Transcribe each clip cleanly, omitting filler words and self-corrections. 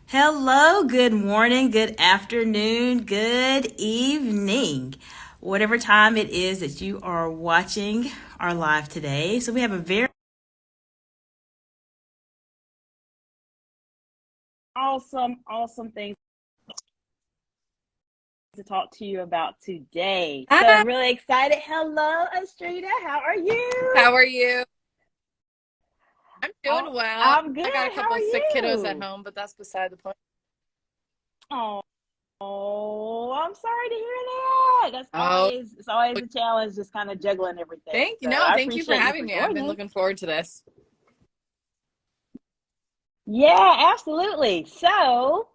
Hello, good morning, good afternoon, good evening, whatever time it is that you are watching our live today. So, we have a very awesome things to talk to you about today. So, Hi, I'm really excited. Hello, Astrida. How are you? how are you? I'm Oh, doing well. I'm good. I got a How couple are of sick kiddos at you? home, but that's beside the point. Oh, I'm sorry to hear that. Oh, It's always a challenge just kind of juggling everything. thank you. So No, I thank you for appreciate you for having me. I've been joining. looking forward to this. Yeah, absolutely. So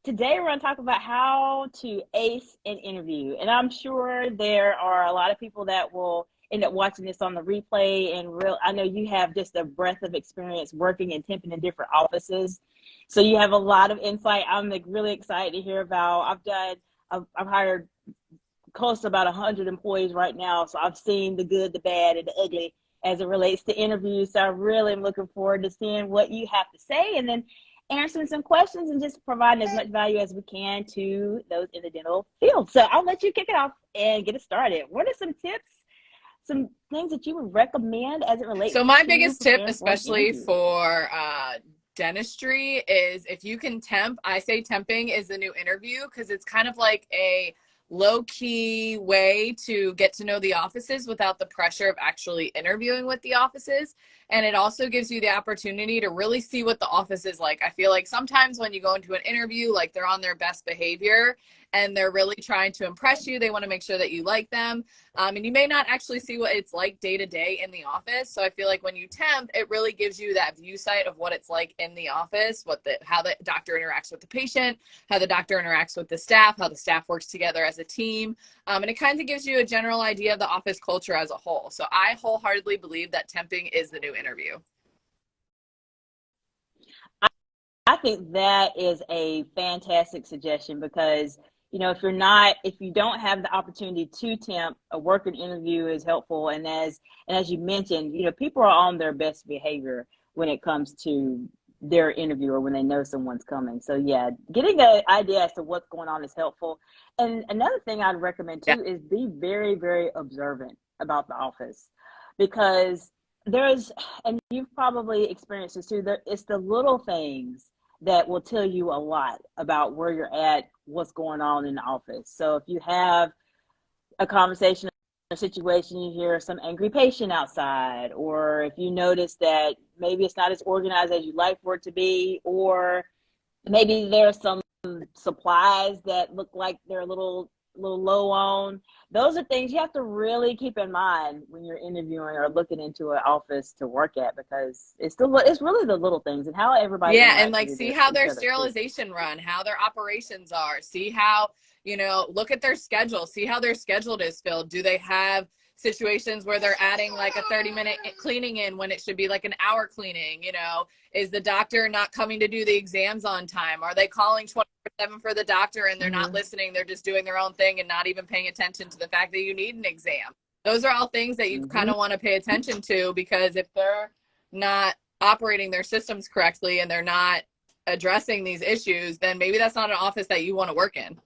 today we're going to talk about how to ace an interview. And I'm sure there are a lot of people that will end up watching this on the replay. And I know you have just a breadth of experience working and temping in different offices. So you have a lot of insight. I'm like really excited to hear about. I've hired close to about 100 employees right now. So I've seen the good, the bad, and the ugly as it relates to interviews. So I really am looking forward to seeing what you have to say and then answering some questions and just providing as much value as we can to those in the dental field. So I'll let you kick it off and get it started. What are some tips, some things that you would recommend as it relates So my to biggest tip, preparing for an especially interview? for dentistry, is if you can temp. I say temping is the new interview because it's kind of like a low key way to get to know the offices without the pressure of actually interviewing with the offices. And it also gives you the opportunity to really see what the office is like. I feel like sometimes when you go into an interview, like they're on their best behavior and they're really trying to impress you. They want to make sure that you like them. And you may not actually see what it's like day to day in the office. So I feel like when you temp, it really gives you that view sight of what it's like in the office, how the doctor interacts with the patient, how the doctor interacts with the staff, how the staff works together as a team. And it kind of gives you a general idea of the office culture as a whole. So I wholeheartedly believe that temping is the new interview. I think that is a fantastic suggestion because if you don't have the opportunity to temp, a working interview is helpful. And as you mentioned, people are on their best behavior when it comes to their interview or when they know someone's coming. So yeah, getting an idea as to what's going on is helpful. And another thing I'd recommend Yeah. too is be very, very observant about the office because there's, and you've probably experienced this too, it's the little things that will tell you a lot about where you're at, what's going on in the office. So if you have a conversation, a situation, you hear some angry patient outside, or if you notice that maybe it's not as organized as you'd like for it to be, or maybe there's some supplies that look like they're a little low on. Those are things you have to really keep in mind when you're interviewing or looking into an office to work at because it's really the little things and how everybody Yeah, and interacts like with see how each their other too. sterilization run, how their operations are, see how, look at their schedule, see how their schedule is filled. Do they have situations where they're adding like a 30-minute cleaning in when it should be like an hour cleaning? Is the doctor not coming to do the exams on time? Are they calling 24/7 for the doctor and they're not Mm-hmm. listening? They're just doing their own thing and not even paying attention to the fact that you need an exam. Those are all things that you kind Mm-hmm. of want to pay attention to because if they're not operating their systems correctly and they're not addressing these issues, then maybe that's not an office that you want to work in.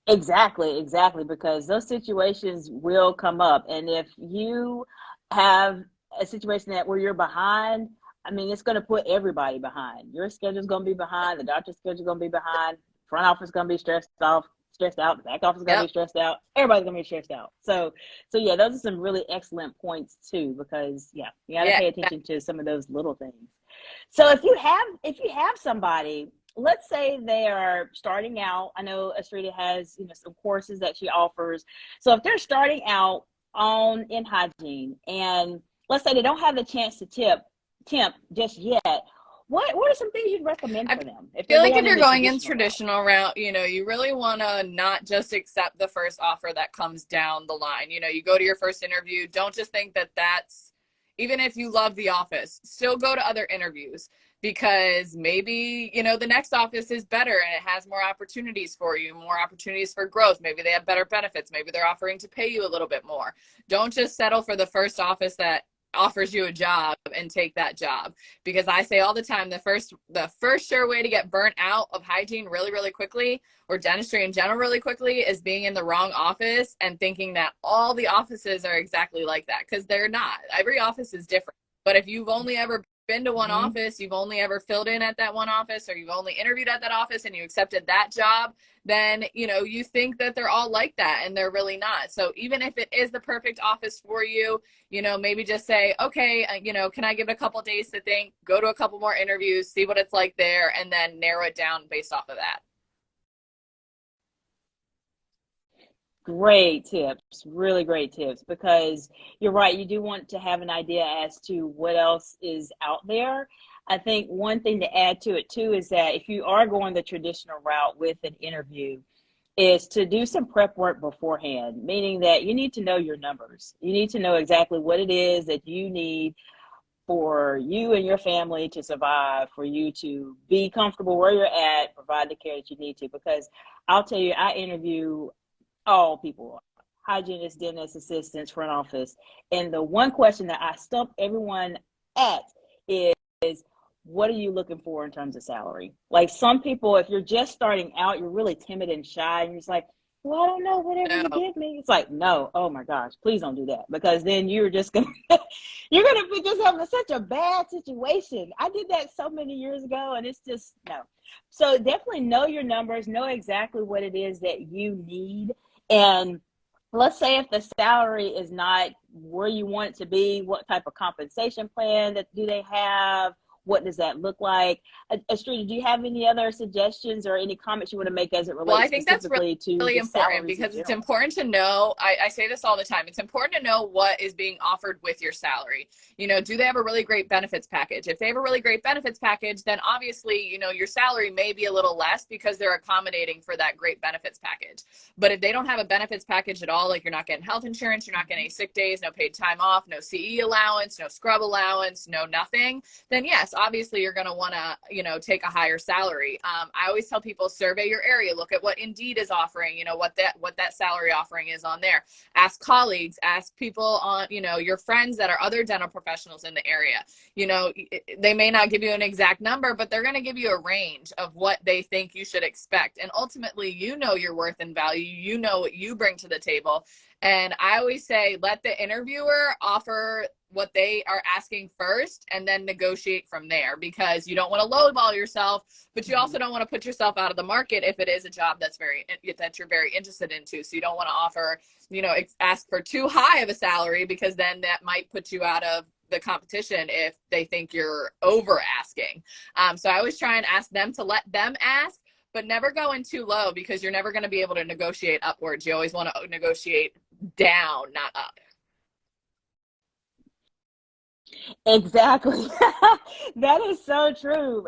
Exactly, because those situations will come up. And if you have a situation that where you're behind, I mean, it's going to put everybody behind. Your schedule's going to be behind. The doctor's schedule's going to be behind. Front office going to be stressed out. The back office is going to Yep. be stressed out. Everybody's going to be stressed out. So yeah, those are some really excellent points too, because yeah, you got to Yeah. pay attention to some of those little things. So if you have somebody, let's say they are starting out. I know Astrida has some courses that she offers. So if they're starting out on in hygiene, and let's say they don't have the chance to temp just yet, what are some things you'd recommend I for them if they're feel like if going in you're the going in traditional route? traditional route, you really want to not just accept the first offer that comes down the line. You go to your first interview. Don't just think that that's, even if you love the office, still go to other interviews because maybe, the next office is better and it has more opportunities for you, more opportunities for growth. Maybe they have better benefits. Maybe they're offering to pay you a little bit more. Don't just settle for the first office that offers you a job and take that job. Because I say all the time, the first sure way to get burnt out of hygiene really, really quickly, or dentistry in general really quickly, is being in the wrong office and thinking that all the offices are exactly like that, because they're not. Every office is different. But if you've only ever been to one office, you've only ever filled in at that one office, or you've only interviewed at that office and you accepted that job, then, you know, you think that they're all like that, and they're really not. So even if it is the perfect office for you, you know, maybe just say, okay, you know, can I give it a couple days to think, go to a couple more interviews, see what it's like there, and then narrow it down based off of that. Great tips, really great tips, because you're right. You do want to have an idea as to what else is out there. I think one thing to add to it too is that if you are going the traditional route with an interview, is to do some prep work beforehand, meaning that you need to know your numbers. You need to know exactly what it is that you need for you and your family to survive, for you to be comfortable where you're at, provide the care that you need to. Because I'll tell you, I interview all people, hygienists, dentists, assistants, front office. And the one question that I stump everyone at is, what are you looking for in terms of salary? Like, some people, if you're just starting out, you're really timid and shy, and you're just like, well, I don't know, whatever you give me. It's like, no, oh my gosh, please don't do that, because then you're just gonna you're gonna be just having such a bad situation. I did that so many years ago, and it's just no. So definitely know your numbers, know exactly what it is that you need. And let's say if the salary is not where you want it to be, what type of compensation plan that do they have? What does that look like? Astrida, do you have any other suggestions or any comments you want to make as it Well, I relates think that's specifically to really just important, salaries in because it's general? important to know, I say this all the time, it's important to know what is being offered with your salary. You know, do they have a really great benefits package? If they have a really great benefits package, then obviously, you know, your salary may be a little less because they're accommodating for that great benefits package. But if they don't have a benefits package at all, like you're not getting health insurance, you're not getting any sick days, no paid time off, no CE allowance, no scrub allowance, no nothing, then yes, obviously you're going to want to, you know, take a higher salary. I always tell people, survey your area, look at what Indeed is offering, you know, what that salary offering is on there. Ask colleagues, ask people on, you know, your friends that are other dental professionals in the area. You know, they may not give you an exact number, but they're going to give you a range of what they think you should expect. And ultimately, you know your worth and value, you know what you bring to the table. And I always say, let the interviewer offer what they are asking first, and then negotiate from there, because you don't want to lowball yourself, but you also don't want to put yourself out of the market if it is a job that you're very interested into. So you don't want to offer, you know, ask for too high of a salary, because then that might put you out of the competition if they think you're over asking. So I always try and ask them to let them ask, but never go in too low, because you're never going to be able to negotiate upwards. You always want to negotiate down, not up. Exactly. That is so true.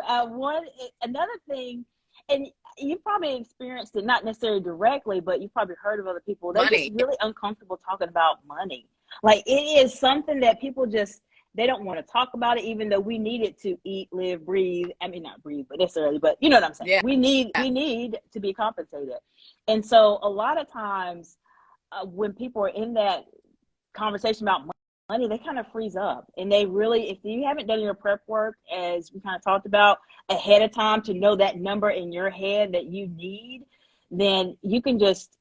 Another thing, and you probably experienced it, not necessarily directly, but you probably heard of other people. They're just Money. really uncomfortable talking about money. Like, it is something that people just, they don't want to talk about it, even though we need it to eat, live, breathe. I mean, not breathe, but necessarily, but you know what I'm saying. Yeah. We need to be compensated. And so a lot of times, when people are in that conversation about money, they kind of freeze up, and they really, if you haven't done your prep work, as we kind of talked about ahead of time, to know that number in your head that you need, then you can just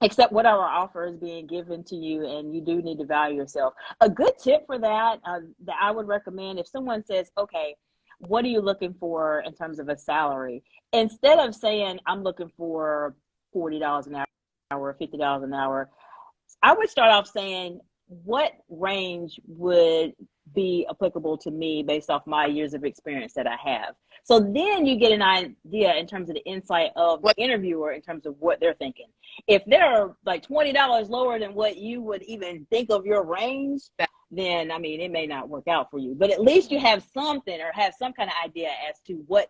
accept whatever offer is being given to you, and you do need to value yourself. A good tip for that, that I would recommend, if someone says, okay, what are you looking for in terms of a salary, instead of saying I'm looking for $40 an hour, $50 an hour, I would start off saying, what range would be applicable to me based off my years of experience that I have? So then you get an idea in terms of the insight of the What? interviewer in terms of what they're thinking. If they're like $20 lower than what you would even think of your range, then I mean, it may not work out for you. But at least you have something, or have some kind of idea as to what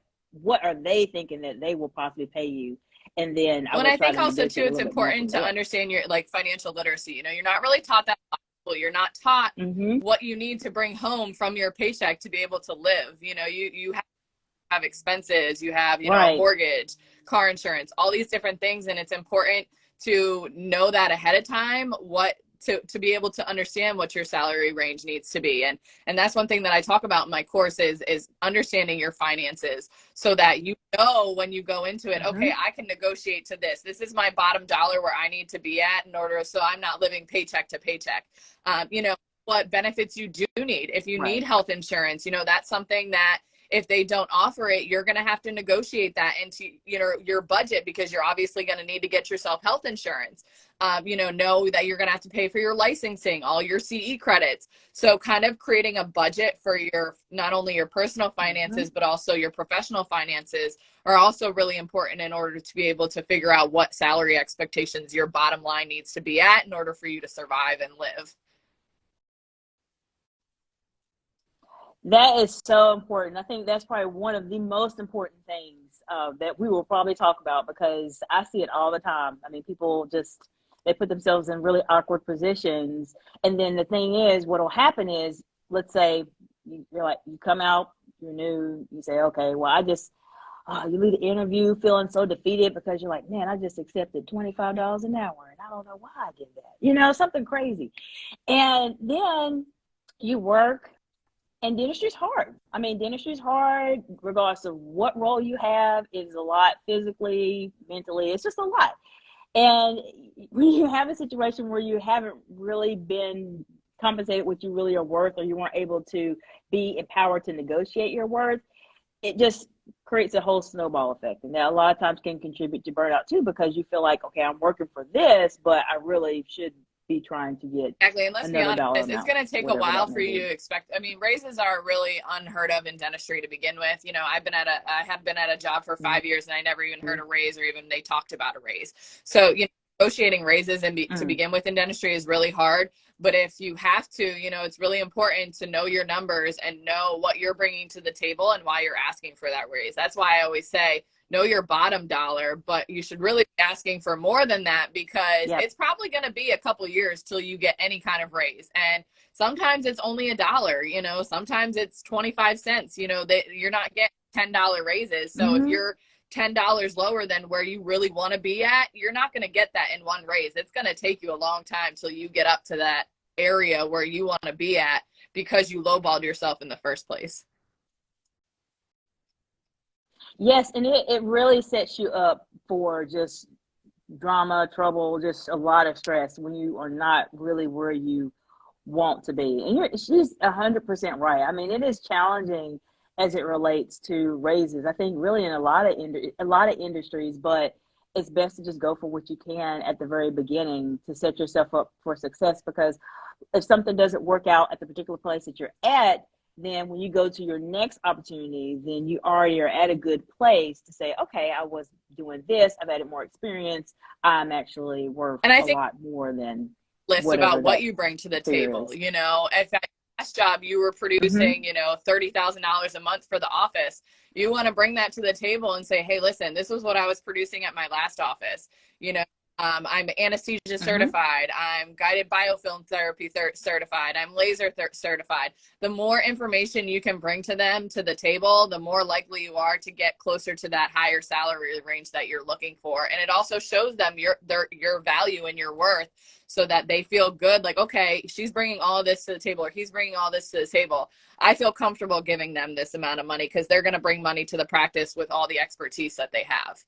are they thinking that they will possibly pay you. And then I When would I try think to also negotiate too, a it's little bit more important from to there. understand your like financial literacy. You know, you're not really taught that. You're not taught Mm-hmm. what you need to bring home from your paycheck to be able to live. You know, you have expenses, you have, you know, a Right. mortgage, car insurance, all these different things. And it's important to know that ahead of time, what to be able to understand what your salary range needs to be. And that's one thing that I talk about in my course is understanding your finances so that you know when you go into it, okay, I can negotiate to this. This is my bottom dollar where I need to be at in order so I'm not living paycheck to paycheck. You know, what benefits you do need. If you need health insurance, you know, that's something that if they don't offer it, you're going to have to negotiate that into, you know, your budget, because you're obviously going to need to get yourself health insurance. You know that you're going to have to pay for your licensing, all your CE credits. So kind of creating a budget for your, not only your personal finances, but also your professional finances are also really important in order to be able to figure out what salary expectations your bottom line needs to be at in order for you to survive and live. That is so important. I think that's probably one of the most important things that we will probably talk about, because I see it all the time. I mean, people just, they put themselves in really awkward positions. And then the thing is, what will happen is, let's say you're like, you come out, you're new, you say, okay, well, you leave the interview feeling so defeated because you're like, man, I just accepted $25 an hour and I don't know why I did that. You know, something crazy. And then you work. And dentistry's hard. I mean, dentistry's hard regardless of what role you have. It's a lot physically, mentally. It's just a lot. And when you have a situation where you haven't really been compensated what you really are worth, or you weren't able to be empowered to negotiate your worth, it just creates a whole snowball effect. And that a lot of times can contribute to burnout too, because you feel like, okay, I'm working for this, but I really should be trying to get exactly. And let's be honest, it's going to take a while for you to expect. I mean, raises are really unheard of in dentistry to begin with. You know, I have been at a job for 5 years and I never even heard a raise, or even they talked about a raise. So, you know, negotiating raises and to begin with in dentistry is really hard. But if you have to, you know, it's really important to know your numbers and know what you're bringing to the table and why you're asking for that raise. That's why I always say, know your bottom dollar, but you should really be asking for more than that, because it's probably going to be a couple years till you get any kind of raise. And sometimes it's only $1, you know, sometimes it's 25 cents, you know, that you're not getting $10 raises. So if you're $10 lower than where you really want to be at, you're not going to get that in one raise. It's going to take you a long time till you get up to that area where you want to be at, because you lowballed yourself in the first place. Yes, and it really sets you up for just drama, trouble, just a lot of stress when you are not really where you want to be. And she's 100% right. I mean, it is challenging as it relates to raises. I think really in a lot of industries, but it's best to just go for what you can at the very beginning to set yourself up for success, because if something doesn't work out at the particular place that you're at, then when you go to your next opportunity, then you already are at a good place to say, okay, I was doing this, I've added more experience, I'm actually worth a lot more than list about what you bring to the table. You know, if at your last job you were producing, you know, $30,000 a month for the office, you want to bring that to the table and say, hey, listen, this was what I was producing at my last office. You know, I'm anesthesia certified. I'm guided biofilm therapy certified. I'm laser certified. The more information you can bring to them to the table, the more likely you are to get closer to that higher salary range that you're looking for. And it also shows them your value and your worth, so that they feel good. Like, okay, she's bringing all of this to the table, or he's bringing all this to the table. I feel comfortable giving them this amount of money, because they're going to bring money to the practice with all the expertise that they have.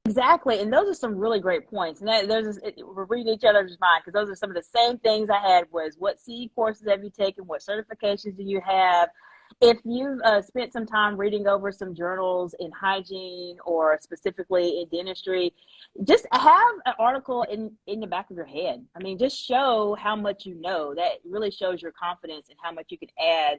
Exactly. And those are some really great points. And we're reading each other's mind, because those are some of the same things I had was, what CE courses have you taken? What certifications do you have? If you've spent some time reading over some journals in hygiene or specifically in dentistry, just have an article in the back of your head. I mean, just show how much you know. That really shows your confidence and how much you can add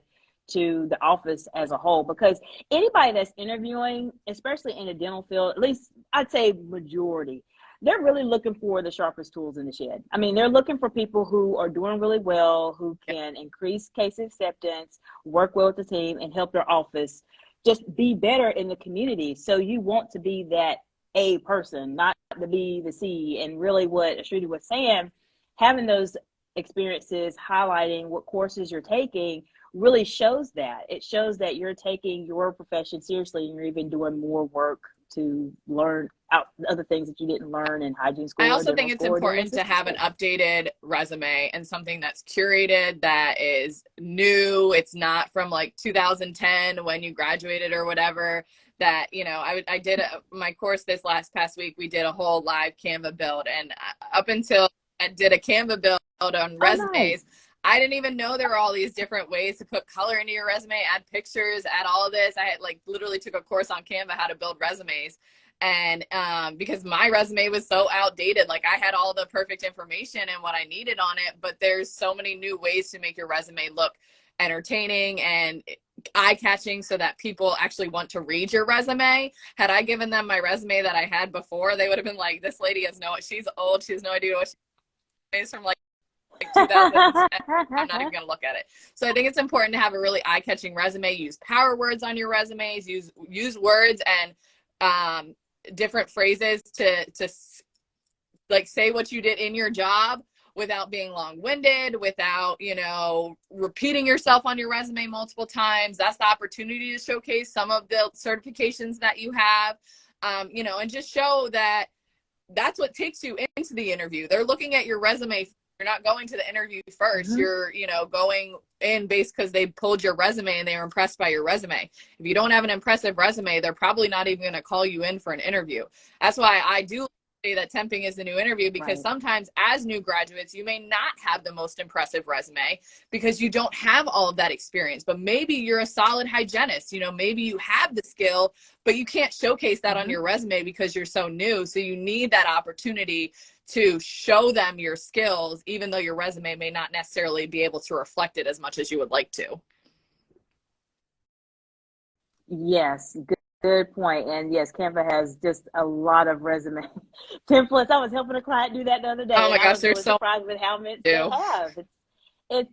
to the office as a whole, because anybody that's interviewing, especially in the dental field, at least I'd say majority, they're really looking for the sharpest tools in the shed. I mean, they're looking for people who are doing really well, who can increase case acceptance, work well with the team, and help their office just be better in the community. So you want to be that A person, not to be the C. And really what Ashruti was saying, having those experiences, highlighting what courses you're taking, really shows that. It shows that you're taking your profession seriously, and you're even doing more work to learn out other things that you didn't learn in hygiene I school or also dental think it's school or dental important to assistant have an school. updated resume and something that's curated, that is new. It's not from like 2010 when you graduated or whatever. That, you know, I did my course this past week. We did a whole live Canva build, and up until I did a Canva build on Oh, nice. resumes, I didn't even know there were all these different ways to put color into your resume, add pictures, add all of this. I had like literally took a course on Canva how to build resumes. And because my resume was so outdated, like I had all the perfect information and what I needed on it, but there's so many new ways to make your resume look entertaining and eye-catching so that people actually want to read your resume. Had I given them my resume that I had before, they would have been like, this lady has she's old, she has no idea what she is, from like 2000s. I'm not even going to look at it. So I think it's important to have a really eye-catching resume. Use power words on your resumes. Use words and different phrases to like say what you did in your job without being long-winded, without, you know, repeating yourself on your resume multiple times. That's the opportunity to showcase some of the certifications that you have, you know, and just show that that's what takes you into the interview. They're looking at your resume. You're not going to the interview first. Mm-hmm. You're, you know, going in based because they pulled your resume and they were impressed by your resume. If you don't have an impressive resume, they're probably not even going to call you in for an interview. That's why I do say that temping is the new interview, because Right. sometimes as new graduates, you may not have the most impressive resume because you don't have all of that experience, but maybe you're a solid hygienist. You know, maybe you have the skill, but you can't showcase that on your resume because you're so new. So you need that opportunity to show them your skills, even though your resume may not necessarily be able to reflect it as much as you would like to. Yes, good point. And yes, Canva has just a lot of resume templates. I was helping a client do that the other Oh day, my and I gosh, was there's really so surprised with how much they much to have. It's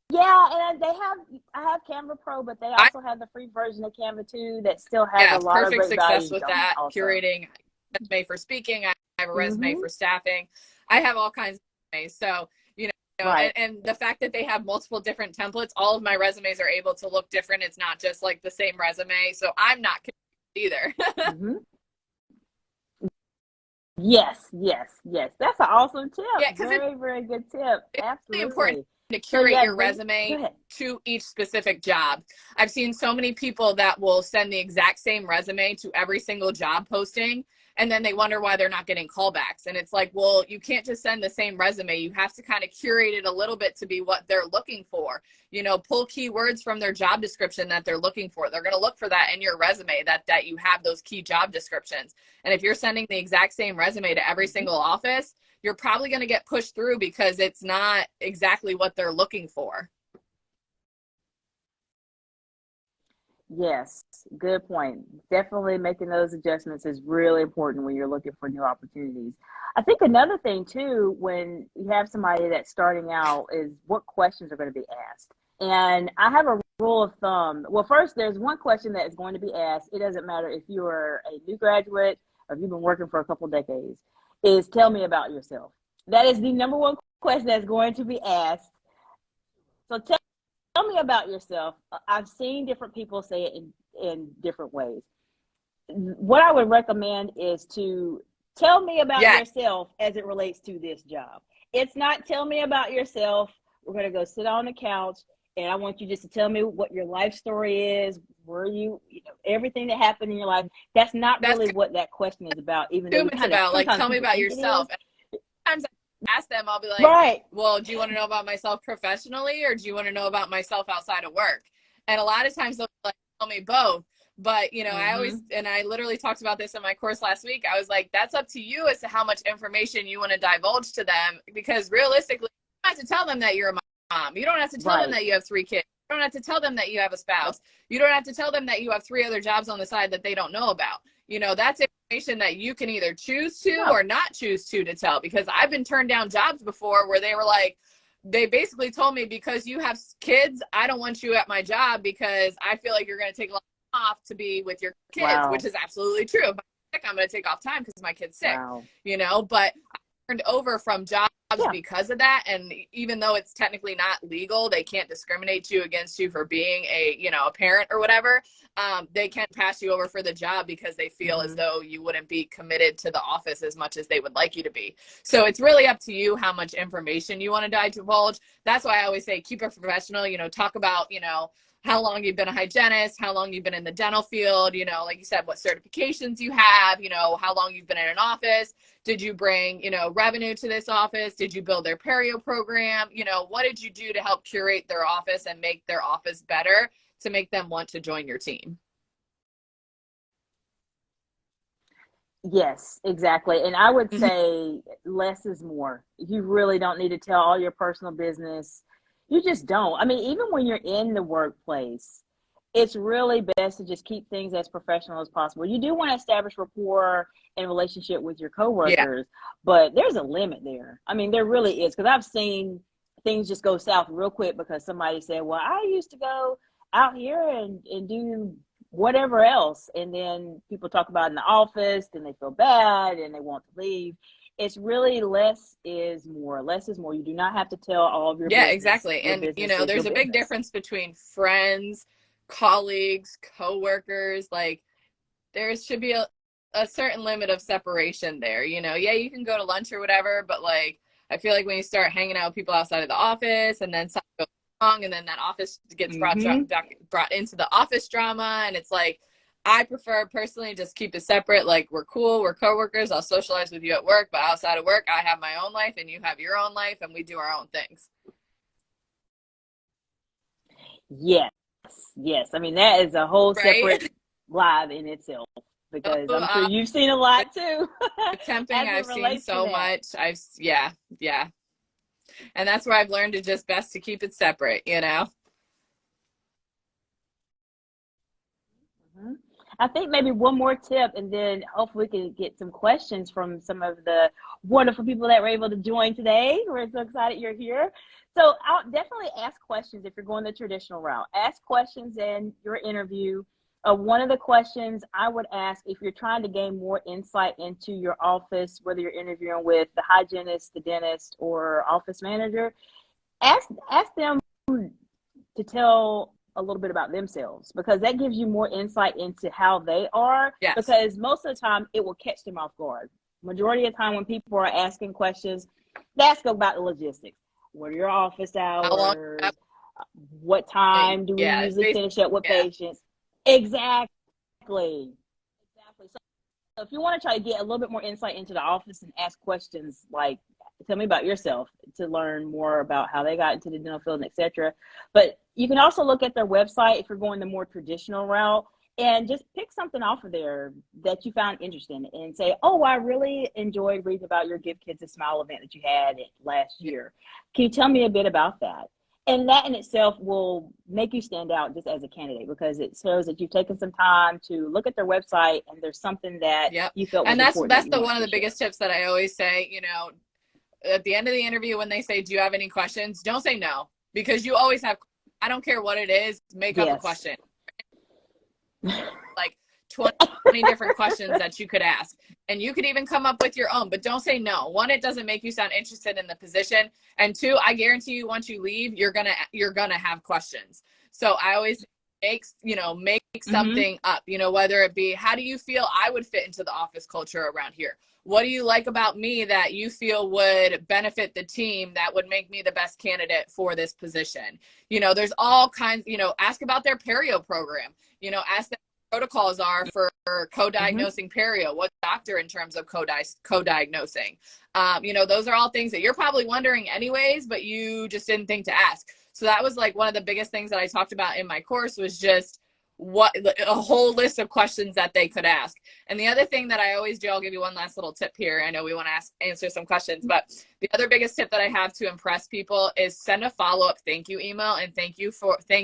yeah, and they have I have Canva Pro, but they I also have the free version of Canva too that still has a Yeah, lot of perfect great success values with on it that. also. Curating resume for speaking. I have a resume Mm-hmm. for staffing. I have all kinds of resumes. So, you know, Right. and the fact that they have multiple different templates, all of my resumes are able to look different. It's not just like the same resume. So I'm not confused either. Mm-hmm. Yes. That's an awesome tip. Yeah, because Very good tip. it's really important Absolutely. to So curate yeah, your go resume ahead. to each specific job. I've seen so many people that will send the exact same resume to every single job posting, and then they wonder why they're not getting callbacks. And it's like, well, you can't just send the same resume. You have to kind of curate it a little bit to be what they're looking for. You know, pull keywords from their job description that they're looking for. They're going to look for that in your resume, that you have those key job descriptions. And if you're sending the exact same resume to every Mm-hmm. single office, you're probably going to get pushed through because it's not exactly what they're looking for. Yes, good point. Definitely making those adjustments is really important when you're looking for new opportunities. I think another thing too, when you have somebody that's starting out, is what questions are going to be asked. And I have a rule of thumb. Well, first, there's one question that is going to be asked. It doesn't matter if you are a new graduate or if you've been working for a couple decades, is tell me about yourself. That is the number one question that's going to be asked. So tell me about yourself. I've seen different people say it in different ways. What I would recommend is to tell me about Yeah, yourself as it relates to this job. It's not tell me about yourself. We're going to go sit on the couch and I want you just to tell me what your life story is, where you know, everything that happened in your life. That's not that's really what that question is about, even though it's kind of about. Like, sometimes tell me people about think it is. yourself. And sometimes I ask them, I'll be like, Right. well, do you want to know about myself professionally, or do you want to know about myself outside of work? And a lot of times they'll be like, tell me both. But, you know, I Mm-hmm. always, and I literally talked about this in my course last week. I was like, that's up to you as to how much information you want to divulge to them, because realistically, you don't have to tell them that you're a mom. You don't have to tell them Right. that you have 3 kids. You don't have to tell them that you have a spouse. You don't have to tell them that you have 3 other jobs on the side that they don't know about. You know, that's information that you can either choose to No. or not choose to tell, because I've been turned down jobs before where they were like, they basically told me, because you have kids, I don't want you at my job because I feel like you're going to take a lot off to be with your kids, which Wow. is absolutely true. If I'm sick, I'm going to take off time because my kid's sick, Wow. you know, but I turned over from jobs Yeah. because of that. And even though it's technically not legal, they can't discriminate you against you for being a, you know, a parent or whatever. They can't pass you over for the job because they feel as though you wouldn't be committed to the office as much as they would like you to be. So it's really up to you how much information you want to divulge. That's why I always say keep it professional, you know, talk about, you know, how long you've been a hygienist, how long you've been in the dental field, you know, like you said, what certifications you have, you know, how long you've been in an office. Did you bring, you know, revenue to this office? Did you build their perio program? You know, what did you do to help curate their office and make their office better to make them want to join your team? Yes, exactly. And I would say less is more. You really don't need to tell all your personal business. You just don't. I mean, even when you're in the workplace, it's really best to just keep things as professional as possible. You do want to establish rapport and relationship with your Yeah. coworkers, but there's a limit there. I mean, there really is, because I've seen things just go south real quick because somebody said, well, I used to go out here and do whatever else. And then people talk about it in the office, then they feel bad and they want to leave. It's really less is more. Less is more. You do not have to tell all of your Yeah, business. exactly. Your And, you business know, is your there's a big business. difference between friends, colleagues, coworkers. Like, there should be a certain limit of separation there. You know, yeah, you can go to lunch or whatever, but like, I feel like when you start hanging out with people outside of the office and then something goes wrong and then that office gets Mm-hmm. brought into the office drama, and it's like, I prefer personally just keep it separate. Like, we're cool, we're coworkers, I'll socialize with you at work, but outside of work, I have my own life and you have your own life and we do our own things. Yes. Yes. I mean, that is a whole separate Right? live in itself, because Oh, I'm sure you've seen a lot too with temping, as it I've seen relates to so that. much. Yeah, yeah. And that's where I've learned to just best to keep it separate, you know? Mhm. I think maybe one more tip, and then hopefully we can get some questions from some of the wonderful people that were able to join today. We're so excited you're here. So I'll definitely ask questions if you're going the traditional route. Ask questions in your interview. One of the questions I would ask, if you're trying to gain more insight into your office, whether you're interviewing with the hygienist, the dentist, or office manager, ask them to tell a little bit about themselves, because that gives you more insight into how they are, Yes. because most of the time it will catch them off guard. Majority of the time when people are asking questions, they ask about the logistics. What are your office How long? hours? What time do we Yeah, usually finish up with yeah. patients? Exactly. Exactly. So if you want to try to get a little bit more insight into the office and ask questions like, tell me about yourself, to learn more about how they got into the dental field, etc. But you can also look at their website if you're going the more traditional route, and just pick something off of there that you found interesting and say, oh, I really enjoyed reading about your Give Kids a Smile event that you had last Yeah. year. Can you tell me a bit about that? And that in itself will make you stand out just as a candidate, because it shows that you've taken some time to look at their website and there's something that Yep. you felt was And important that that's you the wanted one of to the share. biggest tips that I always say, you know, at the end of the interview when they say, "Do you have any questions?" Don't say no, because you always have, I don't care what it is, make up a Yes. question. Like 20 different questions that you could ask. And you could even come up with your own, but don't say no. One, it doesn't make you sound interested in the position. And two, I guarantee you once you leave, you're gonna have questions. So I always make Mm-hmm. something up, you know, whether it be, how do you feel I would fit into the office culture around here? What do you like about me that you feel would benefit the team, that would make me the best candidate for this position? You know, there's all kinds, you know, ask about their perio program, you know, ask them protocols are for Mm-hmm. co-diagnosing perio, what doctor in terms of co-diagnosing. You know, those are all things that you're probably wondering anyways, but you just didn't think to ask. So that was like one of the biggest things that I talked about in my course, was just what a whole list of questions that they could ask. And the other thing that I always do, I'll give you one last little tip here. I know we want to answer some questions, but the other biggest tip that I have to impress people is send a follow-up thank you email and thank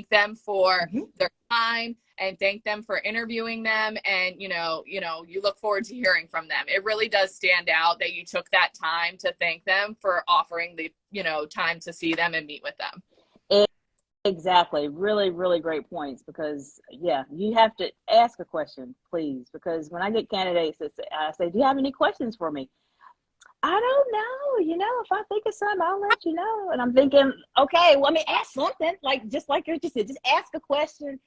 them for Mm-hmm. their time and thank them for interviewing them. And you look forward to hearing from them. It really does stand out that you took that time to thank them for offering the time to see them and meet with them. Exactly. Really, really great points, because yeah, you have to ask a question, please. Because when I get candidates that say, I say, do you have any questions for me? I don't know. If I think of something, I'll let you know. And I'm thinking, okay, well, I mean, ask something. Like, just like you just said, just ask a question,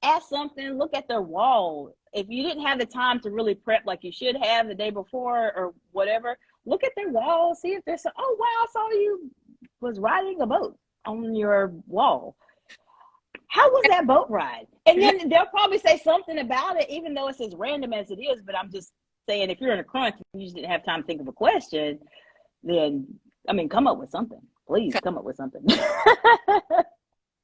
ask something, look at their wall. If you didn't have the time to really prep like you should have the day before or whatever, look at their wall, see if there's some, oh, wow, I saw you was riding a boat on your wall. How was that boat ride? And then they'll probably say something about it, even though it's as random as it is. But I'm just saying, if you're in a crunch and you just didn't have time to think of a question, then, I mean, come up with something. Please come up with something.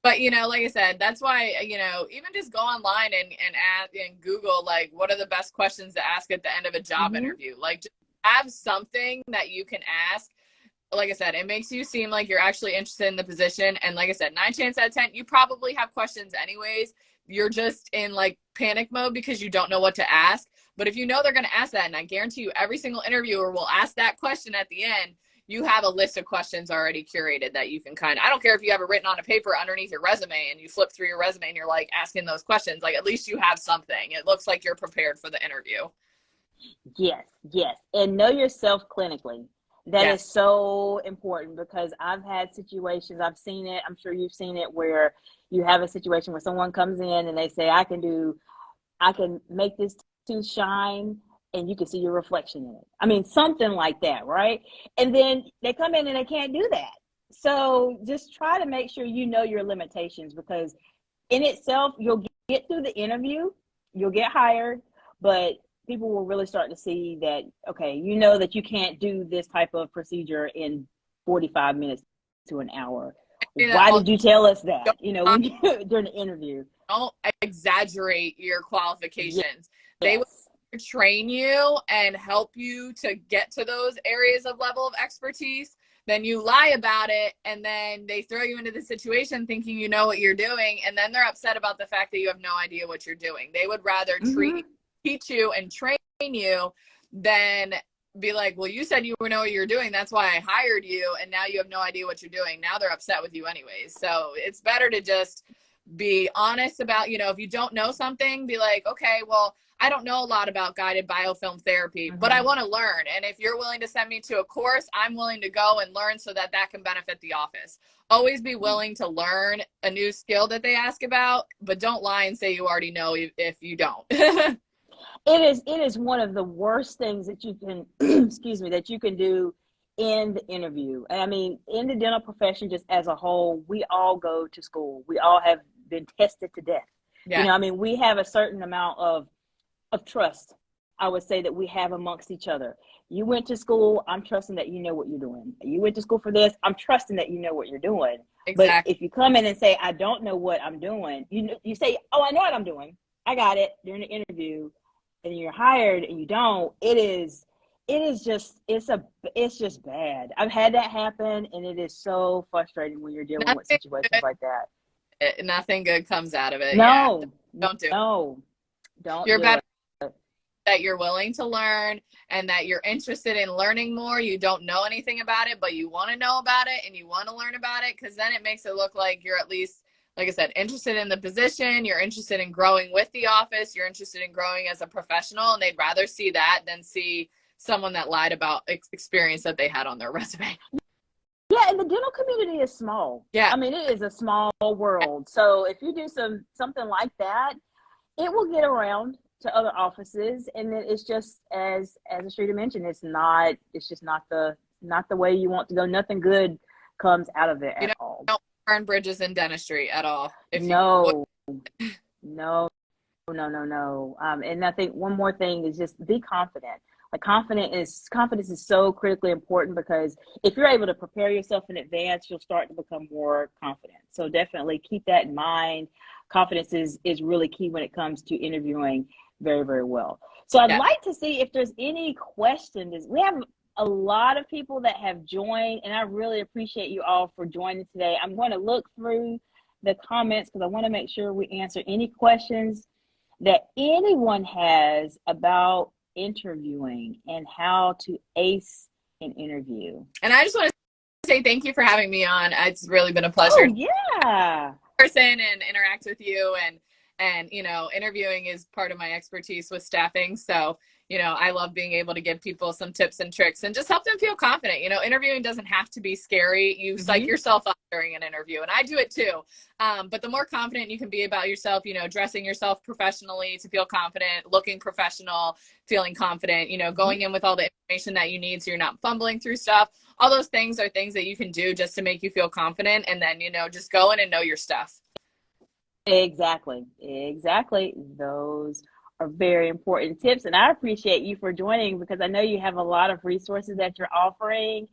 But, like I said, that's why, even just go online and Google, like, what are the best questions to ask at the end of a job interview? Like, just have something that you can ask. Like I said, it makes you seem like you're actually interested in the position. And like I said, 9 chances out of 10, you probably have questions anyways. You're just in like panic mode because you don't know what to ask. But if you know they're going to ask that, and I guarantee you every single interviewer will ask that question at the end, you have a list of questions already curated that you can I don't care if you have it written on a paper underneath your resume and you flip through your resume and you're like asking those questions, like at least you have something. It looks like you're prepared for the interview. Yes, yes. And know yourself clinically. That is so important, because I've had situations, I've seen it, I'm sure you've seen it, where you have a situation where someone comes in and they say, I can make this tooth shine, and you can see your reflection in it. I mean, something like that, right? And then they come in and they can't do that. So just try to make sure you know your limitations, because in itself, you'll get through the interview, you'll get hired, but people will really start to see that, okay, that you can't do this type of procedure in 45 minutes to an hour. Why did you tell us that, during the interview? Don't exaggerate your qualifications. Yes. They will train you and help you to get to those areas of level of expertise. Then you lie about it, and then they throw you into the situation thinking you know what you're doing, and then they're upset about the fact that you have no idea what you're doing. They would rather teach you and train you than be like, well, you said you know what you're doing, that's why I hired you, and now you have no idea what you're doing. Now they're upset with you anyways. So it's better to just be honest about, if you don't know something, be like, okay, well, I don't know a lot about guided biofilm therapy, but I want to learn. And if you're willing to send me to a course, I'm willing to go and learn so that can benefit the office. Always be willing to learn a new skill that they ask about, but don't lie and say you already know if you don't. It is one of the worst things that you can, that you can do in the interview. And I mean, in the dental profession, just as a whole, we all go to school. We all have been tested to death. Yeah. We have a certain amount of trust, I would say, that we have amongst each other. You went to school, I'm trusting that you know what you're doing. You went to school for this, I'm trusting that you know what you're doing. Exactly. But if you come in and say, I don't know what I'm doing, you say, oh, I know what I'm doing, I got it, during the interview, and you're hired and you don't, it's just bad. I've had that happen, and it is so frustrating when you're dealing with situations like that. Nothing good comes out of it. No, don't do it. No, don't. You're better that you're willing to learn and that you're interested in learning more. You don't know anything about it, but you want to know about it and you want to learn about it, because then it makes it look like you're at least, like I said, interested in the position. You're interested in growing with the office. You're interested in growing as a professional, and they'd rather see that than see someone that lied about experience that they had on their resume. Yeah, and the dental community is small. Yeah, I mean, it is a small world. So if you do something like that, it will get around to other offices, and it's just as Ashrita mentioned, it's just not the way you want to go. Nothing good comes out of it at all. Don't burn bridges in dentistry at all. No. And I think one more thing is just be confident. Like, confidence is so critically important, because if you're able to prepare yourself in advance, you'll start to become more confident. So definitely keep that in mind. Confidence is really key when it comes to interviewing very, very well. So I'd like to see if there's any questions. We have a lot of people that have joined, and I really appreciate you all for joining today. I'm going to look through the comments because I want to make sure we answer any questions that anyone has about interviewing and how to ace an interview. And I just want to say thank you for having me on. It's really been a pleasure. Oh, yeah. Person and interact with you, and And, you know, interviewing is part of my expertise with staffing. So, you know, I love being able to give people some tips and tricks and just help them feel confident. You know, interviewing doesn't have to be scary. You psych yourself up during an interview, and I do it too. But the more confident you can be about yourself, you know, dressing yourself professionally to feel confident, looking professional, feeling confident, you know, going in with all the information that you need so you're not fumbling through stuff. All those things are things that you can do just to make you feel confident, and then, you know, just go in and know your stuff. Exactly. Exactly. Those are very important tips. And I appreciate you for joining because I know you have a lot of resources that you're offering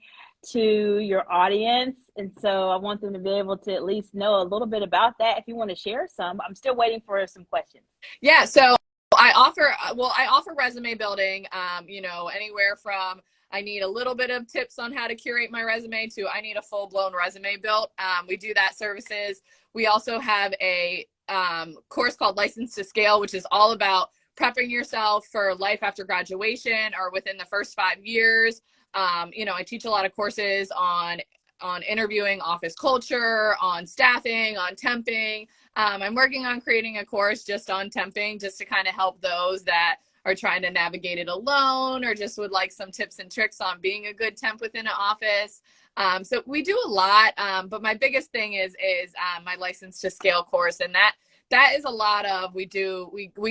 to your audience. And so I want them to be able to at least know a little bit about that. If you want to share some, I'm still waiting for some questions. Yeah. So I offer resume building, you know, anywhere from I need a little bit of tips on how to curate my resume to I need a full blown resume built. We do that services. We also have a course called License to Scale, which is all about prepping yourself for life after graduation or within the first 5 years. You know, I teach a lot of courses on interviewing, office culture, on staffing, on temping. I'm working on creating a course just on temping, just to kind of help those that are trying to navigate it alone or just would like some tips and tricks on being a good temp within an office. So we do a lot, but my biggest thing is my License to Scale course, and that is a lot of we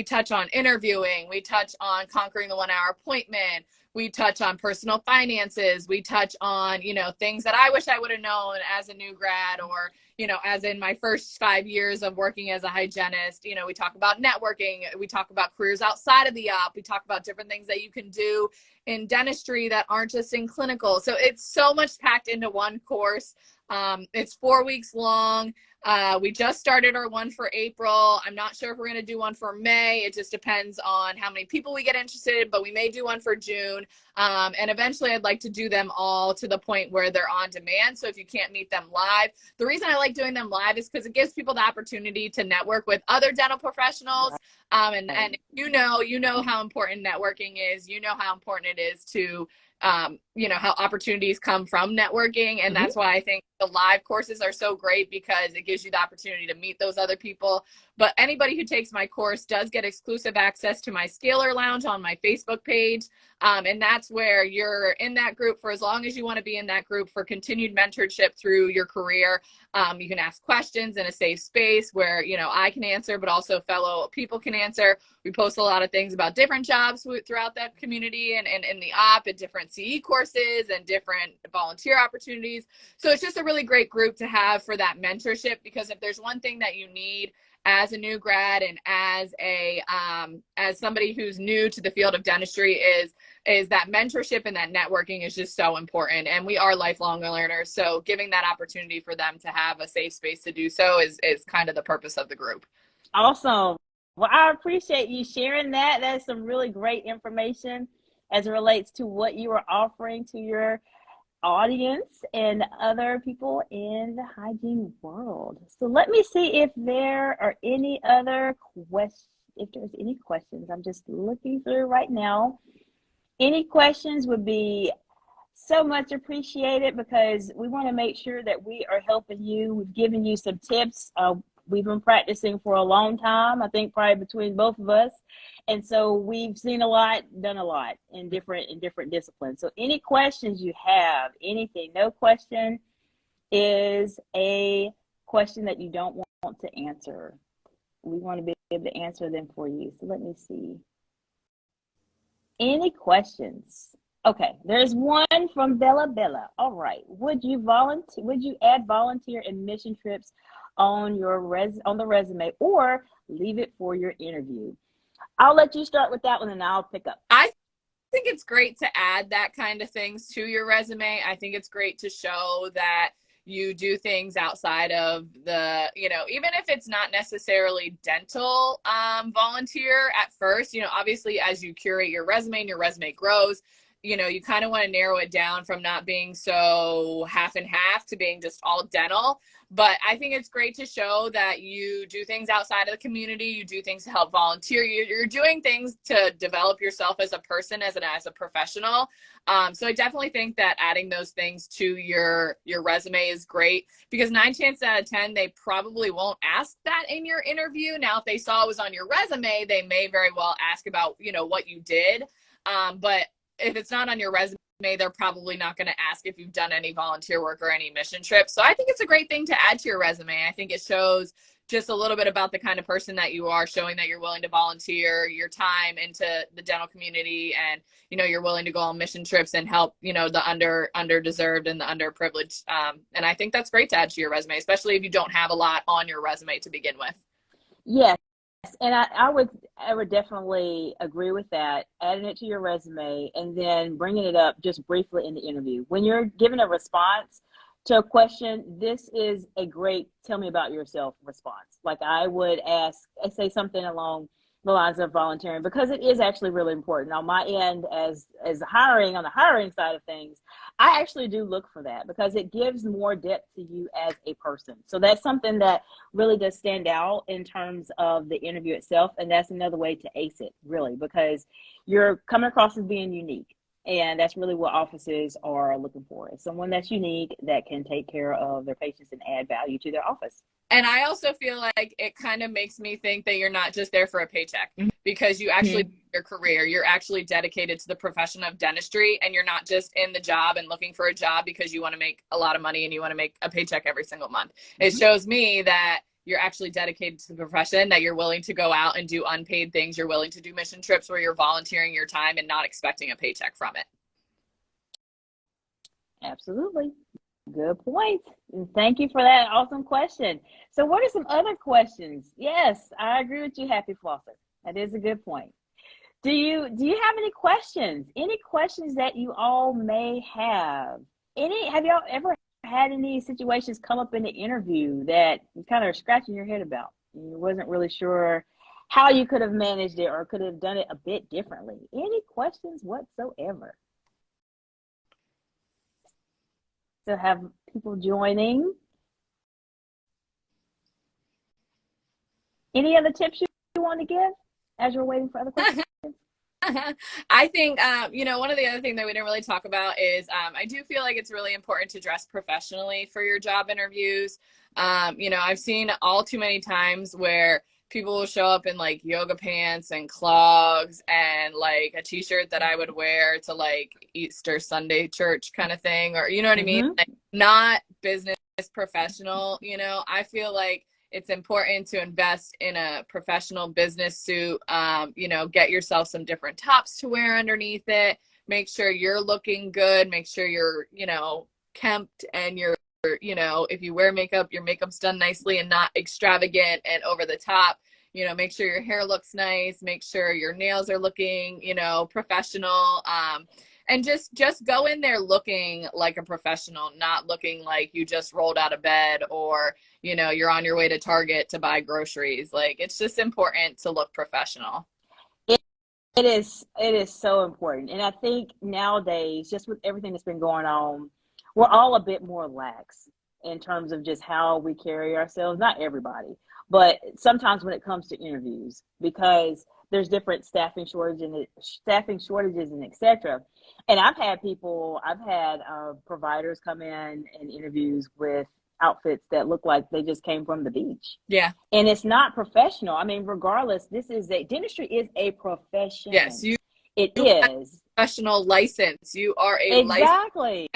touch on interviewing, we touch on conquering the 1 hour appointment, we touch on personal finances, we touch on, you know, things that I wish I would have known as a new grad, or, you know, as in my first 5 years of working as a hygienist. You know, we talk about networking, we talk about careers outside of the op, we talk about different things that you can do in dentistry that aren't just in clinical. So it's so much packed into one course. It's 4 weeks long. We just started our one for April. I'm not sure if we're going to do one for May. It just depends on how many people we get interested, but we may do one for June. And eventually I'd like to do them all to the point where they're on demand. So if you can't meet them live, the reason I like doing them live is because it gives people the opportunity to network with other dental professionals. And you know how important networking is. You know how important it is to you know, how opportunities come from networking. And that's why I think the live courses are so great, because it gives you the opportunity to meet those other people. But anybody who takes my course does get exclusive access to my Scalar Lounge on my Facebook page. And that's where you're in that group for as long as you want to be in that group for continued mentorship through your career. You can ask questions in a safe space where, you know, I can answer, but also fellow people can answer. We post a lot of things about different jobs throughout that community and in the op, and different CE courses and different volunteer opportunities. So it's just a really great group to have for that mentorship, because if there's one thing that you need as a new grad and as somebody who's new to the field of dentistry is that mentorship, and that networking is just so important. And we are lifelong learners, so giving that opportunity for them to have a safe space to do so is kind of the purpose of the group. Awesome. Well, I appreciate you sharing that. That's some really great information as it relates to what you are offering to your audience and other people in the hygiene world. So let me see if there are any other questions. If there's any questions, I'm just looking through right now. Any questions would be so much appreciated, because we want to make sure that we are helping you. We've given you some tips. We've been practicing for a long time, I think probably between both of us. And so we've seen a lot, done a lot in different disciplines. So any questions you have, anything, no question is a question that you don't want to answer. We want to be able to answer them for you. So let me see. Any questions? Okay, there's one from Bella Bella. All right. Would you add volunteer and mission trips on the resume, or leave it for your interview? I'll let you start with that one and I'll pick up. I think it's great to add that kind of things to your resume. I think it's great to show that you do things outside of the, you know, even if it's not necessarily dental volunteer at first, you know, obviously as you curate your resume and your resume grows, you know, you kind of want to narrow it down from not being so half and half to being just all dental. But I think it's great to show that you do things outside of the community. You do things to help volunteer. You're doing things to develop yourself as a person, as a professional. So I definitely think that adding those things to your resume is great, because 9 chances out of 10, they probably won't ask that in your interview. Now, if they saw it was on your resume, they may very well ask about, what you did. But if it's not on your resume, they're probably not going to ask if you've done any volunteer work or any mission trips. So I think it's a great thing to add to your resume. I think it shows just a little bit about the kind of person that you are, showing that you're willing to volunteer your time into the dental community, and you're willing to go on mission trips and help the underdeserved and the underprivileged. And I think that's great to add to your resume, especially if you don't have a lot on your resume to begin with. Yes. And I would definitely agree with that, adding it to your resume and then bringing it up just briefly in the interview. When you're giving a response to a question, this is a great tell me about yourself response. Like I would say something along the lines of volunteering, because it is actually really important. On my end, as on the hiring side of things, I actually do look for that, because it gives more depth to you as a person. So that's something that really does stand out in terms of the interview itself. And that's another way to ace it, really, because you're coming across as being unique. And that's really what offices are looking for, is someone that's unique, that can take care of their patients and add value to their office. And I also feel like it kind of makes me think that you're not just there for a paycheck, because you actually do your career. You're actually dedicated to the profession of dentistry, and you're not just in the job and looking for a job because you want to make a lot of money and you want to make a paycheck every single month. It shows me that you're actually dedicated to the profession, that you're willing to go out and do unpaid things. You're willing to do mission trips where you're volunteering your time and not expecting a paycheck from it. Absolutely. Good point. And thank you for that awesome question. So what are some other questions? Yes, I agree with you, Happy Flosser. That is a good point. Do you have any questions? Any questions that you all may have? Have y'all ever had any situations come up in the interview that you kind of scratching your head about? You wasn't really sure how you could have managed it or could have done it a bit differently. Any questions whatsoever? So have people joining. Any other tips you want to give as you're waiting for other questions? I think, one of the other things that we didn't really talk about is I do feel like it's really important to dress professionally for your job interviews. I've seen all too many times where people will show up in like yoga pants and clogs and like a t-shirt that I would wear to like Easter Sunday church kind of thing, or you know what I mean? Like, not business professional. I feel like it's important to invest in a professional business suit. Get yourself some different tops to wear underneath it. Make sure you're looking good. Make sure you're, kempt, and you're, if you wear makeup, your makeup's done nicely and not extravagant and over the top. Make sure your hair looks nice. Make sure your nails are looking, professional. And just go in there looking like a professional, not looking like you just rolled out of bed, or, you're on your way to Target to buy groceries. Like, it's just important to look professional. It is so important. And I think nowadays, just with everything that's been going on, we're all a bit more lax in terms of just how we carry ourselves. Not everybody, but sometimes when it comes to interviews, because there's different staffing shortages and etc. And I've had providers come in interviews with outfits that look like they just came from the beach. Yeah. And it's not professional. I mean, regardless, dentistry is a profession. Yes. You is professional license. You are a exactly.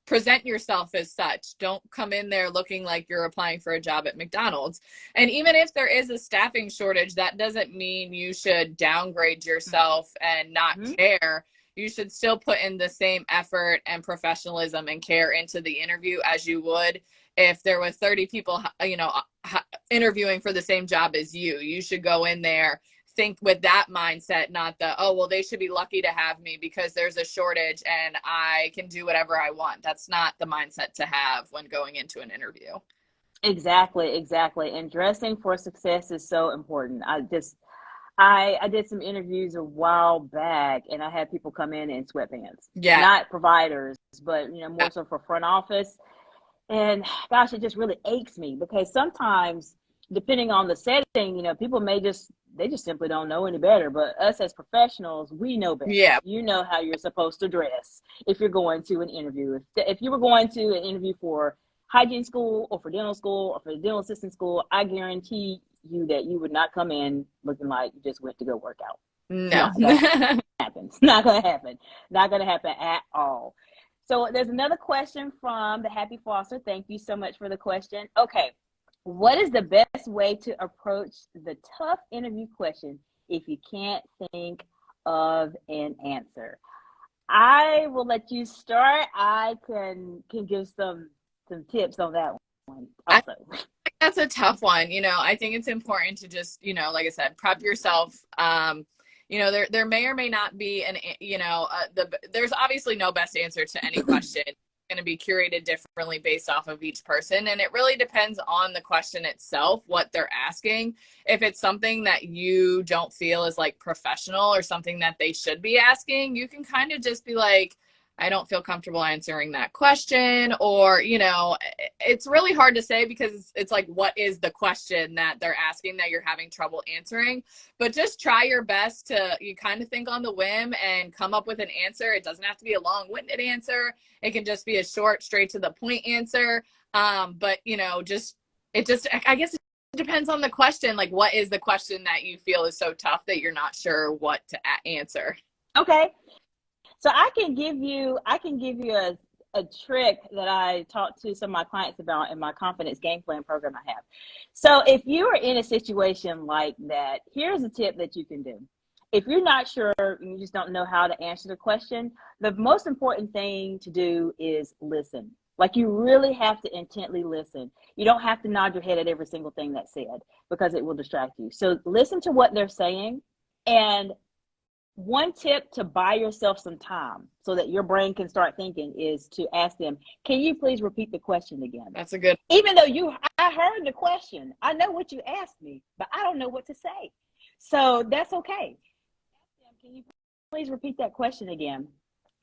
Present yourself as such. Don't come in there looking like you're applying for a job at McDonald's. And even if there is a staffing shortage, that doesn't mean you should downgrade yourself and not care. You should still put in the same effort and professionalism and care into the interview as you would if there were 30 people, interviewing for the same job as you. You should go in there, think with that mindset, not they should be lucky to have me because there's a shortage and I can do whatever I want. That's not the mindset to have when going into an interview. Exactly. And dressing for success is so important. I did some interviews a while back, and I had people come in sweatpants, Yeah. not providers, but more so for front office. And gosh, it just really aches me because sometimes, depending on the setting, people they just simply don't know any better. But us as professionals, we know better. Yeah. You know how you're supposed to dress if you're going to an interview. If you were going to an interview for hygiene school or for dental school or for the dental assistant school, I guarantee you that you would not come in looking like you just went to go work out. No. It's not gonna happen. It's not gonna happen. Not gonna happen at all. So there's another question from the Happy Foster. Thank you so much for the question. Okay, what is the best way to approach the tough interview question if you can't think of an answer? I will let you start. I can give some tips on that one also. I think that's a tough one. I think it's important to just, like I said, prep yourself. There may or may not be there's obviously no best answer to any question. It's going to be curated differently based off of each person. And it really depends on the question itself, what they're asking. If it's something that you don't feel is like professional or something that they should be asking, you can kind of just be like, I don't feel comfortable answering that question. Or, it's really hard to say because it's like, what is the question that they're asking that you're having trouble answering? But just try your best to, you kind of think on the whim and come up with an answer. It doesn't have to be a long-winded answer. It can just be a short, straight to the point answer. But, I guess it depends on the question. Like, what is the question that you feel is so tough that you're not sure what to answer? Okay. So I can give you a trick that I talk to some of my clients about in my confidence game plan program I have. So if you are in a situation like that, here's a tip that you can do. If you're not sure, you just don't know how to answer the question, the most important thing to do is listen. Like, you really have to intently listen. You don't have to nod your head at every single thing that's said because it will distract you. So listen to what they're saying. And one tip to buy yourself some time so that your brain can start thinking is to ask them, can you please repeat the question again? That's a good. Even though I heard the question, I know what you asked me, but I don't know what to say. So that's okay. Ask them, can you please repeat that question again?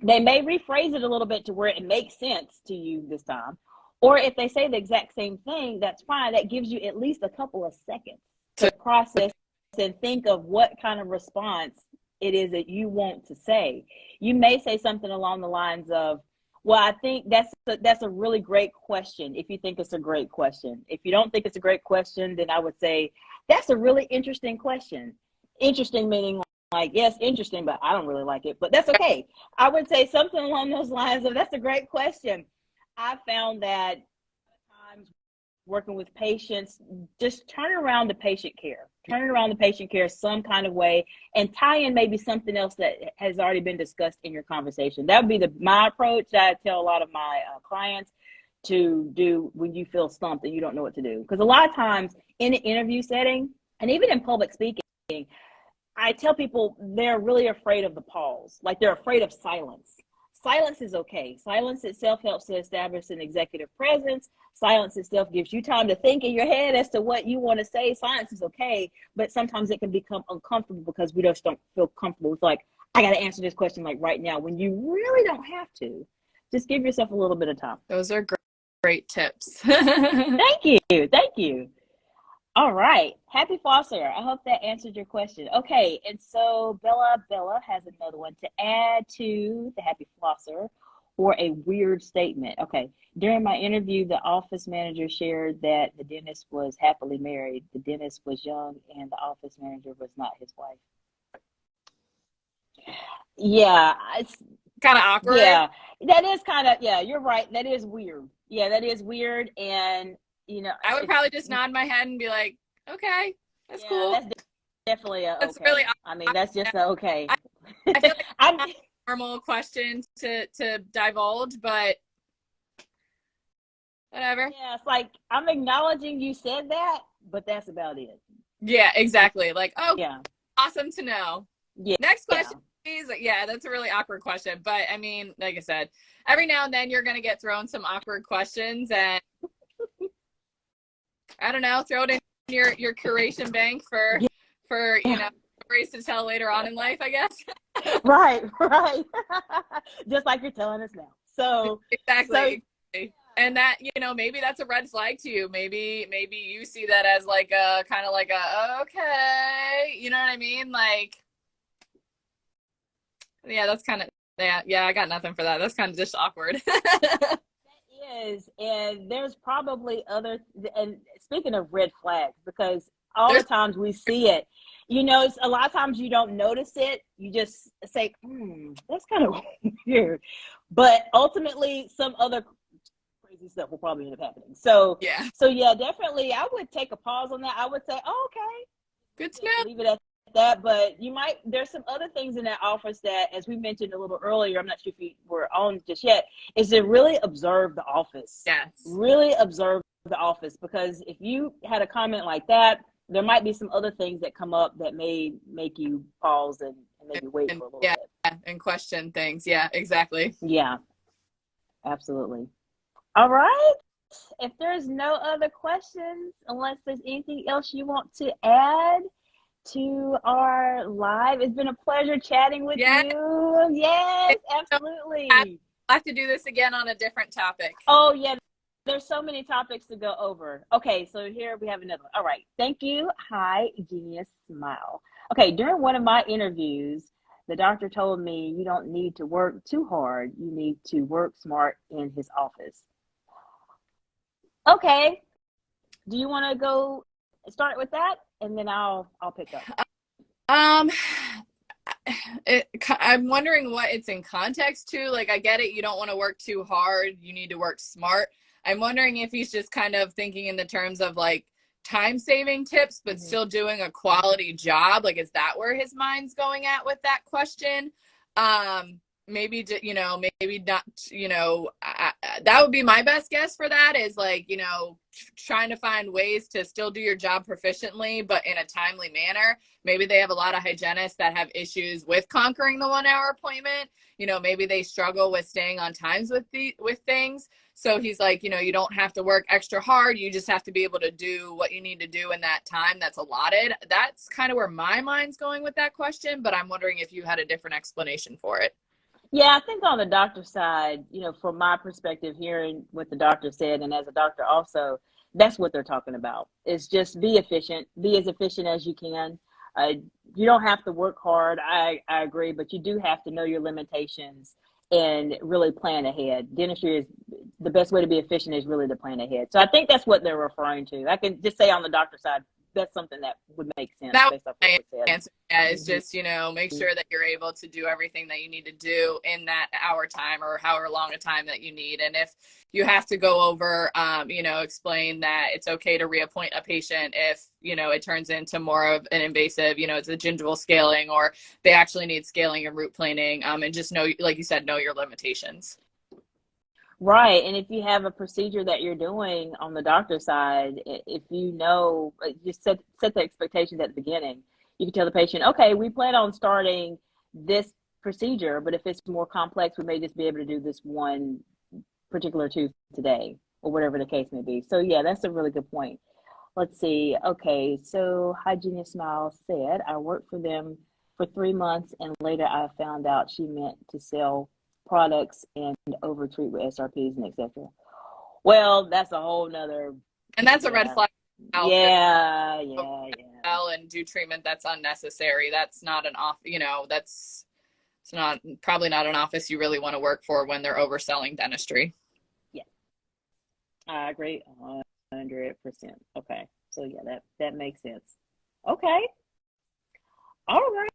They may rephrase it a little bit to where it makes sense to you this time. Or if they say the exact same thing, that's fine. That gives you at least a couple of seconds to process and think of what kind of response it is that you want to say. You may say something along the lines of, well, I think that's a really great question if you think it's a great question. If you don't think it's a great question, then I would say that's a really interesting question. Interesting meaning like, yes, interesting, but I don't really like it, but that's okay. I would say something along those lines of, that's a great question. I found that times working with patients, just turn around the patient care some kind of way and tie in maybe something else that has already been discussed in your conversation. That would be my approach that I tell a lot of my clients to do when you feel stumped and you don't know what to do. Because a lot of times in an interview setting and even in public speaking, I tell people they're really afraid of the pause. Like, they're afraid of silence. Silence is okay. Silence itself helps to establish an executive presence. Silence itself gives you time to think in your head as to what you want to say. Silence is okay, but sometimes it can become uncomfortable because we just don't feel comfortable. It's like, I got to answer this question like right now, when you really don't have to. Just give yourself a little bit of time. Those are great tips. Thank you. Thank you. All right. Happy Foster. I hope that answered your question. Okay. And so Bella has another one to add to the Happy Flosser, or a weird statement. Okay. During my interview, the office manager shared that the dentist was happily married. The dentist was young and the office manager was not his wife. Yeah. It's kind of awkward. Yeah. That is kind of, yeah, you're right. That is weird. Yeah, that is weird. And I would probably just nod my head and be like, okay, that's cool. That's definitely a okay. That's really, I mean, that's just a okay. I feel like I'm a normal question to divulge, but whatever. Yeah, it's like, I'm acknowledging you said that, but that's about it. Yeah, exactly. Like, oh, yeah, awesome to know. Yeah. Next question. Yeah, that's a really awkward question. But I mean, like I said, every now and then you're going to get thrown some awkward questions, and I don't know, throw it in your curation bank for stories to tell later on in life, I guess. Right, right. Just like you're telling us now. Exactly. And that, maybe that's a red flag to you. Maybe you see that as like a kind of like a, okay, you know what I mean? Like, yeah, that's kind of, yeah, I got nothing for that. That's kind of just awkward. Is, and there's probably other, and speaking of red flags, because all the There's, times we see it, it's a lot of times you don't notice it. You just say, that's kind of weird. But ultimately, some other crazy stuff will probably end up happening. yeah, So yeah, definitely, I would take a pause on that. I would say, oh, okay, good to just know. leave it at that. But there's some other things in that office that, as we mentioned a little earlier, I'm not sure if you were on just yet, is to really observe the office. Yes. Really observe the office, because if you had a comment like that, there might be some other things that come up that may make you pause and maybe wait And for a little yeah, bit. and question things. Yeah, exactly. Yeah, absolutely. All right. If there's no other questions, unless there's anything else you want to add to our live, it's been a pleasure chatting with Yeah. you. Yes, I'll absolutely. have to do this again on a different topic. Oh, yeah. There's so many topics to go over. Okay, so here we have another one. All right. Thank you. Hi, Genius Smile. Okay, during one of my interviews, the doctor told me you don't need to work too hard. You need to work smart in his office. Okay. Do you want to go start with that, and then I'll pick up. Um, I'm wondering what it's in context to. Like, I get it. You don't want to work too hard. You need to work smart. I'm wondering if he's just kind of thinking in the terms of like time saving tips, but still doing a quality job. Like, is that where his mind's going at with that question? Maybe, maybe not, that would be my best guess for that, is like, trying to find ways to still do your job proficiently, but in a timely manner. Maybe they have a lot of hygienists that have issues with conquering the 1 hour appointment. Maybe they struggle with staying on times with things. So he's like, you don't have to work extra hard. You just have to be able to do what you need to do in that time that's allotted. That's kind of where my mind's going with that question, but I'm wondering if you had a different explanation for it. Yeah, I think on the doctor side, from my perspective, hearing what the doctor said, and as a doctor also, that's what they're talking about. It's just be efficient, be as efficient as you can. Uh, you don't have to work hard. I agree, but you do have to know your limitations and really plan ahead. Dentistry is the best way to be efficient, is really to plan ahead. So I think that's what they're referring to. I can just say on the doctor side, that's something that would make sense That based off was what my was answer. Yeah, it's said. just, make sure that you're able to do everything that you need to do in that hour time or however long a time that you need. And if you have to go over, explain that it's okay to reappoint a patient if, it turns into more of an invasive, it's a gingival scaling, or they actually need scaling and root planing, and just know, like you said, know your limitations. Right. And if you have a procedure that you're doing on the doctor side, if just set the expectations at the beginning. You can tell the patient, okay, we plan on starting this procedure, but if it's more complex, we may just be able to do this one particular tooth today, or whatever the case may be. So yeah, that's a really good point. Let's see. Okay, so Hygienist Smile said, I worked for them for 3 months, and later I found out she meant to sell products and overtreat with SRPs and etc. Well, that's a whole nother, And that's a red yeah, flag. yeah. And do treatment that's unnecessary. That's not an off, that's, it's not, probably not an office you really want to work for when they're overselling dentistry. Yeah, I agree 100%. Okay, so yeah, that makes sense. Okay, all right.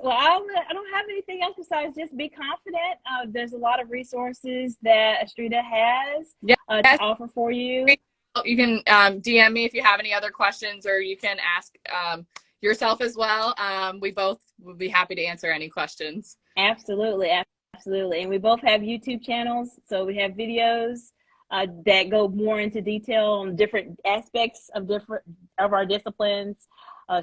Well, I don't have anything else besides just be confident. There's a lot of resources that Astrida has Yeah. to offer for you. You can DM me if you have any other questions, or you can ask yourself as well. We both would be happy to answer any questions. Absolutely, absolutely. And we both have YouTube channels, so we have videos that go more into detail on different aspects of our disciplines.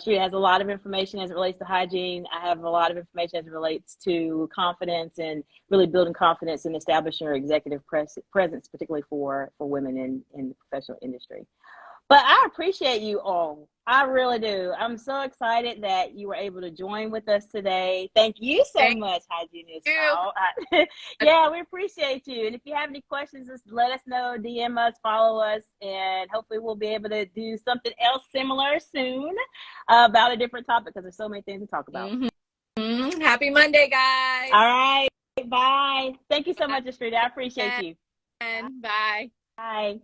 She has a lot of information as it relates to hygiene. I have a lot of information as it relates to confidence and really building confidence and establishing your executive presence, particularly for women in the professional industry. But I appreciate you all I really do. I'm so excited that you were able to join with us today. Thank you so Thank much, Hygienist you. Mal. Yeah, we appreciate you. And if you have any questions, just let us know, DM us, follow us, and hopefully we'll be able to do something else similar soon about a different topic because there's so many things to talk about. Happy Monday, guys. All right. Bye. Thank you so much, Estrella. I appreciate you. Bye. Bye.